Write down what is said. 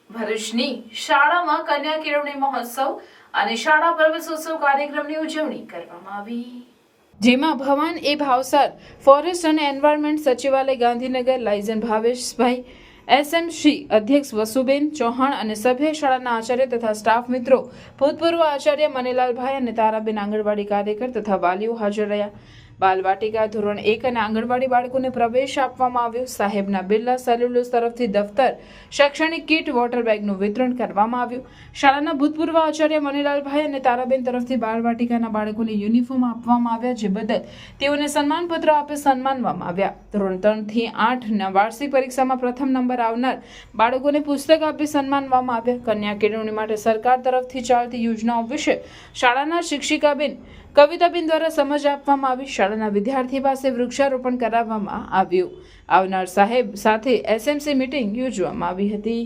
ભરૂચની શાળામાં કન્યા કેળવણી મહોત્સવ અને શાળા પ્રવેશોત્સવ કાર્યક્રમની ઉજવણી કરવામાં આવી, જેમાં ભવાન એ ભાવસાર ફોરેસ્ટ અને એન્વાયરમેન્ટ સચિવાલય ગાંધીનગર લાયઝન ભાવેશભાઈ એસએમસી અધ્યક્ષ વસુબેન ચૌહાણ અને સભ્ય શાળાના આચાર્ય તથા સ્ટાફ મિત્રો, ભૂતપૂર્વ આચાર્ય મનીલાલભાઈ અને તારાબેન આંગણવાડી કાર્યકર તથા વાલીઓ હાજર રહ્યા। બાલવાટિકા ધોરણ 1 અને આંગણવાડી બાળકોને પ્રવેશ આપવામાં આવ્યો। સાહેબના બિરલા સેલ્યુલોસ તરફથી દફતર, શૈક્ષણિક કીટ, વોટર બેગનું વિતરણ કરવામાં આવ્યું। શાળાના ભૂતપૂર્વ આચાર્ય મનીલાલભાઈ અને તારાબેન તરફથી બાલવાટિકાના બાળકોને યુનિફોર્મ આપવામાં આવ્યા, જે બદલ તેઓને સન્માનપત્ર આપી સન્માનવામાં આવ્યા। ધોરણ 3 થી 8ના વાર્ષિક પરીક્ષામાં પ્રથમ નંબર આવનાર બાળકોને પુસ્તક આપી સન્માનવામાં આવ્યા। કન્યા કેળવણી માટે સરકાર તરફથી ચાલતી યોજનાઓ વિશે શાળાના શિક્ષિકાબેન કવિતાબેન દ્વારા સમજ આપવામાં આવી। શાળાના વિદ્યાર્થી પાસે વૃક્ષારોપણ કરાવવામાં આવ્યું। આવનાર સાહેબ સાથે એસએમસી મીટિંગ યોજવામાં આવી હતી।